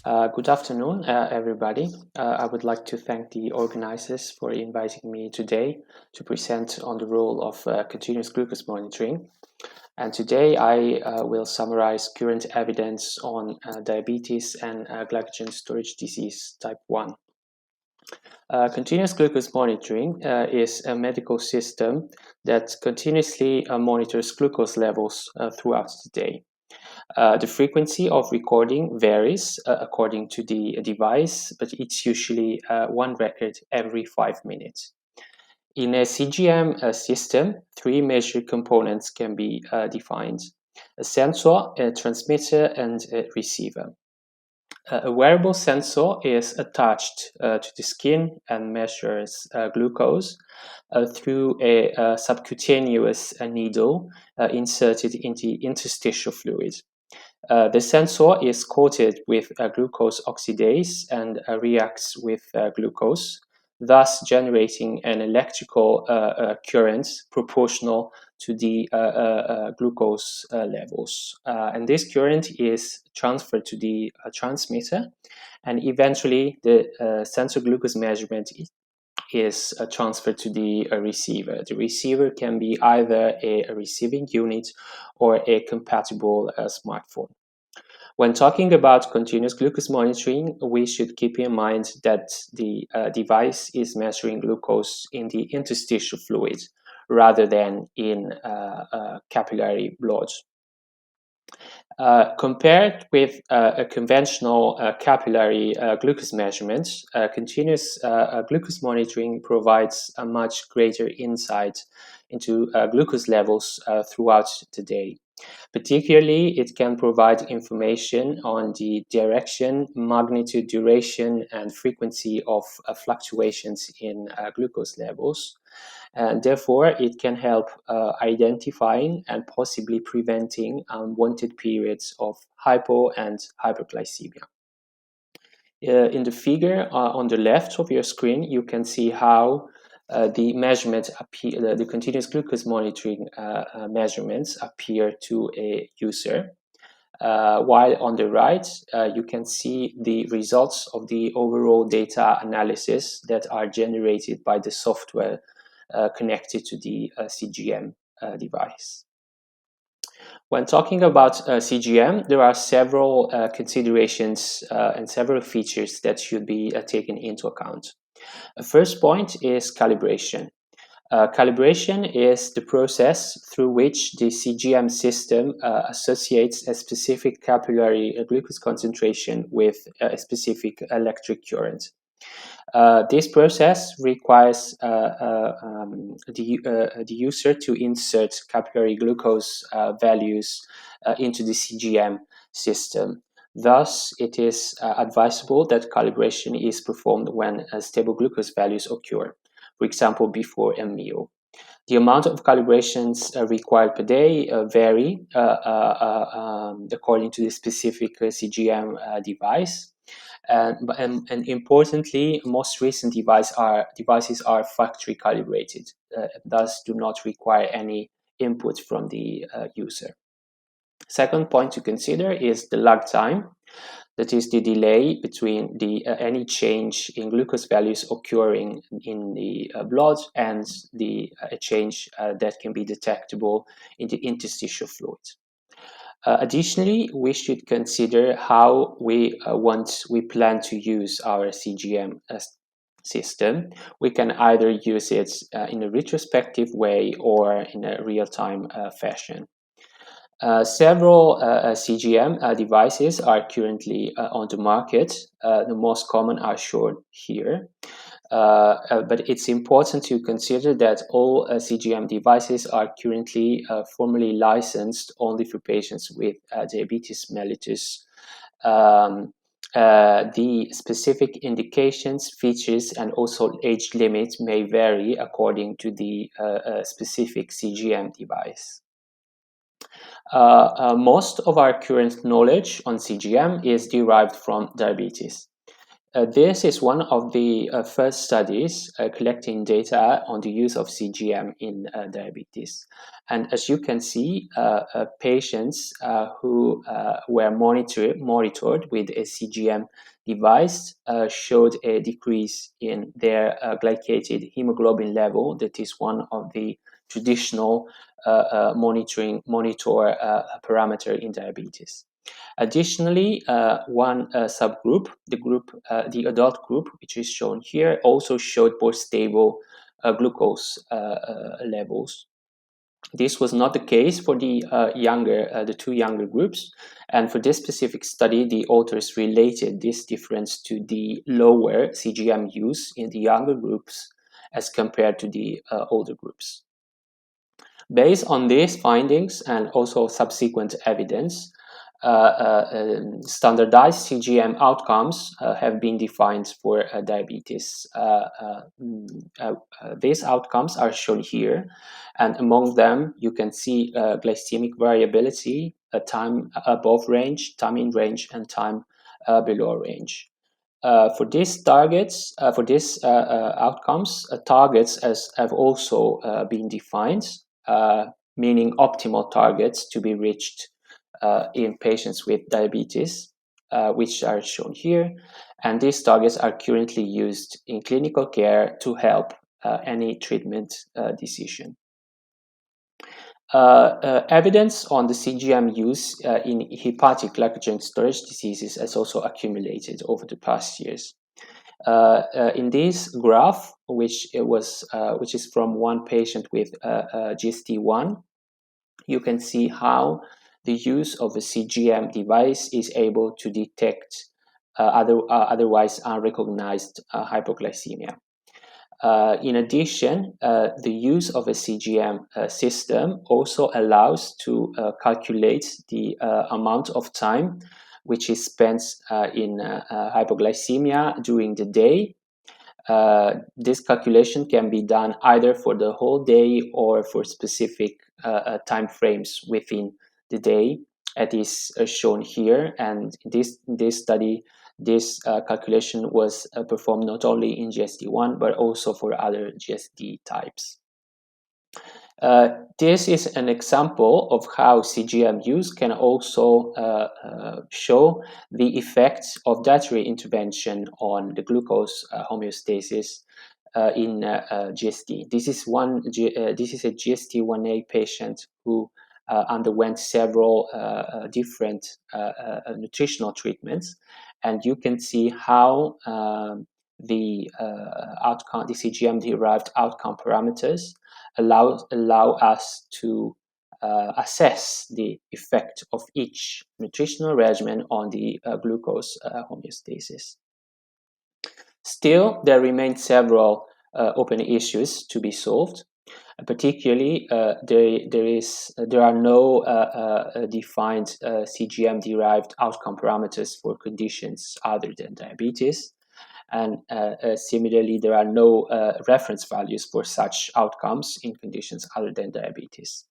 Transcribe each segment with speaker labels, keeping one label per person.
Speaker 1: Good afternoon, everybody. I would like to thank the organizers for inviting me today to present on the role of continuous glucose monitoring. And today I will summarize current evidence on diabetes and glycogen storage disease type 1. Continuous glucose monitoring is a medical system that continuously monitors glucose levels throughout the day. The frequency of recording varies according to the device, but it's usually one record every 5 minutes. In a CGM system, three major components can be defined: a sensor, a transmitter, and a receiver. A wearable sensor is attached to the skin and measures glucose through a subcutaneous needle inserted in the interstitial fluid. The sensor is coated with glucose oxidase and reacts with glucose, thus generating an electrical current proportional to the glucose levels. And this current is transferred to the transmitter, and eventually the sensor glucose measurement is transferred to the receiver. The receiver can be either a receiving unit or a compatible smartphone. When talking about continuous glucose monitoring, we should keep in mind that the device is measuring glucose in the interstitial fluid rather than in capillary blood. Compared with a conventional capillary glucose measurement, continuous glucose monitoring provides a much greater insight into glucose levels throughout the day. Particularly, it can provide information on the direction, magnitude, duration, and frequency of fluctuations in glucose levels. And therefore, it can help identifying and possibly preventing unwanted periods of hypo and hyperglycemia. In the figure on the left of your screen, you can see how the measurements appear, the continuous glucose monitoring measurements appear to a user. While on the right, you can see the results of the overall data analysis that are generated by the software connected to the CGM device. When talking about CGM, there are several considerations and several features that should be taken into account. The first point is calibration. Calibration is the process through which the CGM system associates a specific capillary glucose concentration with a specific electric current. This process requires the user to insert capillary glucose values into the CGM system. Thus, it is advisable that calibration is performed when stable glucose values occur, for example, before a meal. The amount of calibrations required per day vary according to the specific CGM device. And importantly, most recent devices are factory calibrated, thus do not require any input from the user. Second point to consider is the lag time. That is the delay between any change in glucose values occurring in the blood and the change that can be detectable in the interstitial fluid. Additionally, we should consider how we plan to use our CGM system. We can either use it in a retrospective way or in a real-time fashion. Several CGM devices are currently on the market. The most common are shown here. But it's important to consider that all CGM devices are currently formally licensed only for patients with diabetes mellitus. The specific indications, features, and also age limit may vary according to the specific CGM device. Most of our current knowledge on CGM is derived from diabetes. This is one of the first studies collecting data on the use of CGM in diabetes. And as you can see, patients who were monitored with a CGM device showed a decrease in their glycated hemoglobin level. That is one of the traditional monitor parameter in diabetes. Additionally, one subgroup, the adult group, which is shown here, also showed more stable glucose levels. This was not the case for the two younger groups, and for this specific study, the authors related this difference to the lower CGM use in the younger groups as compared to the older groups. Based on these findings and also subsequent evidence, standardized CGM outcomes have been defined for diabetes. These outcomes are shown here, and among them you can see glycemic variability, time above range, time in range, and time below range. For these targets, for these outcomes, targets have also been defined, meaning optimal targets to be reached in patients with diabetes, which are shown here. And these targets are currently used in clinical care to help any treatment decision. Evidence on the CGM use in hepatic glycogen storage diseases has also accumulated over the past years. In this graph, which is from one patient with GST1, you can see how the use of a CGM device is able to detect otherwise unrecognized hypoglycemia. In addition, the use of a CGM system also allows to calculate the amount of time which is spent in hypoglycemia during the day. This calculation can be done either for the whole day or for specific time frames within the day, as is shown here. And in this study, this calculation was performed not only in GSD1 but also for other GSD types. This is an example of how CGM use can also show the effects of dietary intervention on the glucose homeostasis in GSD. This is a GSD1A patient who underwent several different nutritional treatments, and you can see how the CGM-derived outcome parameters allow us to assess the effect of each nutritional regimen on the glucose homeostasis. Still, there remain several open issues to be solved. Particularly, there are no defined CGM-derived outcome parameters for conditions other than diabetes. And similarly, there are no reference values for such outcomes in conditions other than diabetes.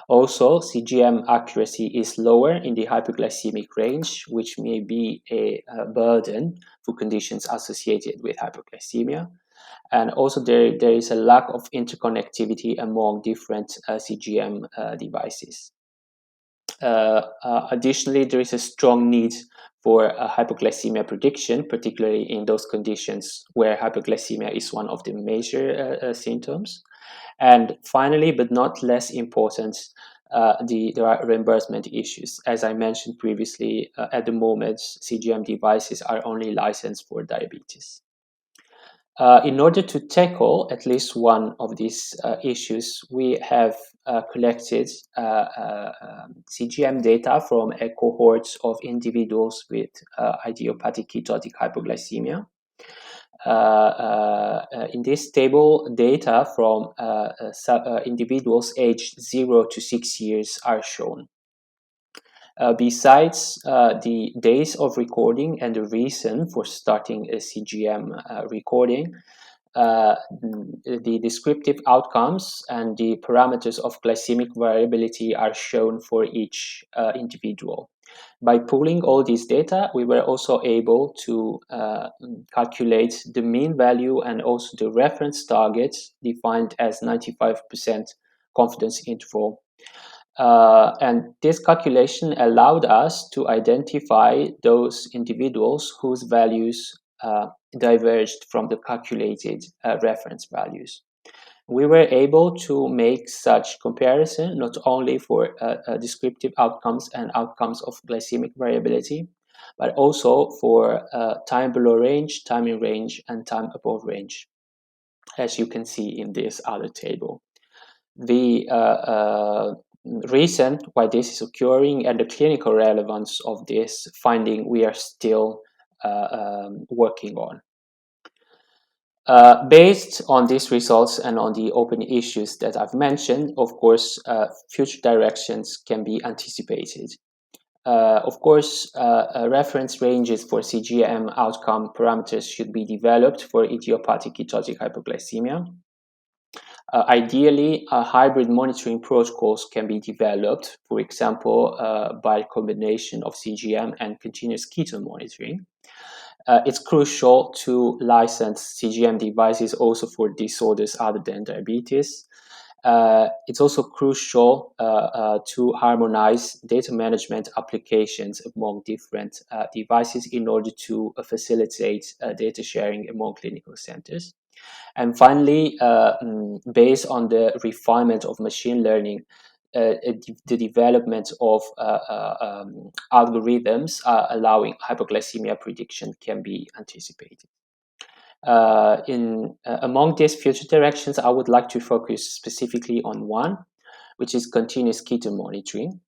Speaker 1: Also, CGM accuracy is lower in the hypoglycemic range, which may be a burden for conditions associated with hypoglycemia. And also, there is a lack of interconnectivity among different CGM devices. Additionally, there is a strong need for hypoglycemia prediction, particularly in those conditions where hypoglycemia is one of the major symptoms. And finally, but not less important, there are reimbursement issues. As I mentioned previously, at the moment, CGM devices are only licensed for diabetes. In order to tackle at least one of these issues, we have collected CGM data from a cohort of individuals with idiopathic ketotic hypoglycemia. In this table, data from individuals aged 0 to 6 years are shown. Besides the days of recording and the reason for starting a CGM recording, the descriptive outcomes and the parameters of glycemic variability are shown for each individual. By pooling all these data, we were also able to calculate the mean value and also the reference target defined as 95% confidence interval. And this calculation allowed us to identify those individuals whose values diverged from the calculated reference values. We were able to make such comparison not only for descriptive outcomes and outcomes of glycemic variability, but also for time below range, time in range, and time above range, as you can see in this other table. The reason why this is occurring and the clinical relevance of this finding we are still working on. Based on these results and on the open issues that I've mentioned, of course, future directions can be anticipated. Of course, reference ranges for CGM outcome parameters should be developed for idiopathic ketotic hypoglycemia. Ideally, hybrid monitoring protocols can be developed, for example, by a combination of CGM and continuous ketone monitoring. It's crucial to license CGM devices also for disorders other than diabetes. It's also crucial to harmonize data management applications among different devices in order to facilitate data sharing among clinical centers. And finally, based on the refinement of machine learning, the development of algorithms allowing hypoglycemia prediction can be anticipated. Among these future directions, I would like to focus specifically on one, which is continuous ketone monitoring.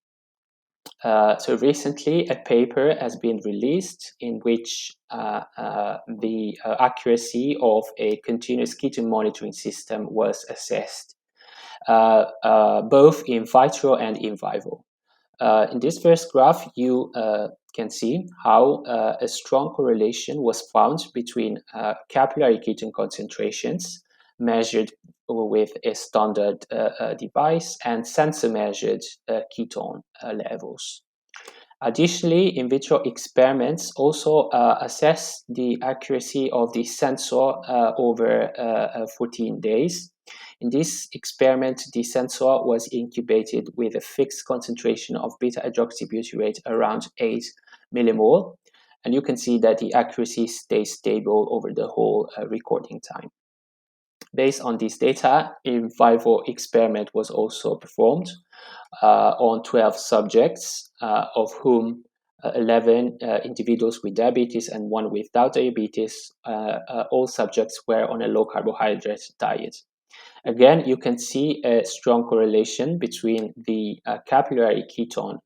Speaker 1: So recently, a paper has been released in which the accuracy of a continuous ketone monitoring system was assessed, both in vitro and in vivo. In this first graph, you can see how a strong correlation was found between capillary ketone concentrations measured with a standard device and sensor-measured ketone levels. Additionally, in vitro experiments also assess the accuracy of the sensor over 14 days. In this experiment, the sensor was incubated with a fixed concentration of beta-hydroxybutyrate around 8 millimole, and you can see that the accuracy stays stable over the whole recording time. Based on this data, a vivo experiment was also performed on 12 subjects, of whom 11 individuals with diabetes and 1 without diabetes. All subjects were on a low carbohydrate diet. Again, you can see a strong correlation between the capillary ketone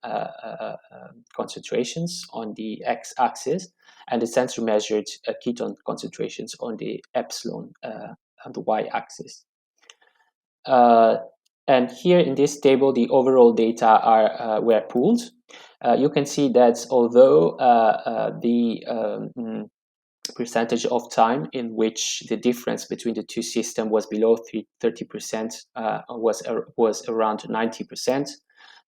Speaker 1: concentrations on the x-axis and the sensor-measured ketone concentrations on the epsilon on the y-axis. And here in this table, the overall data were pooled. You can see that although the percentage of time in which the difference between the two systems was below 30%, was around 90%.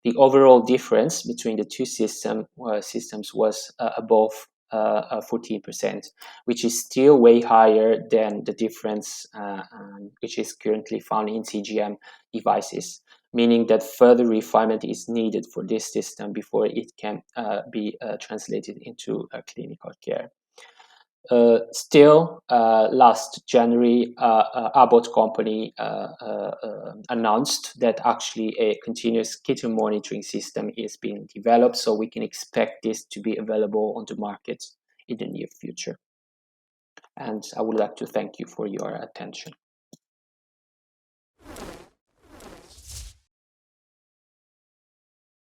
Speaker 1: The overall difference between the two systems was above 14%, which is still way higher than the difference which is currently found in CGM devices, meaning that further refinement is needed for this system before it can be translated into clinical care. Still, last January, Abbott company announced that actually a continuous ketone monitoring system is being developed, so we can expect this to be available on the market in the near future. And I would like to thank you for your attention.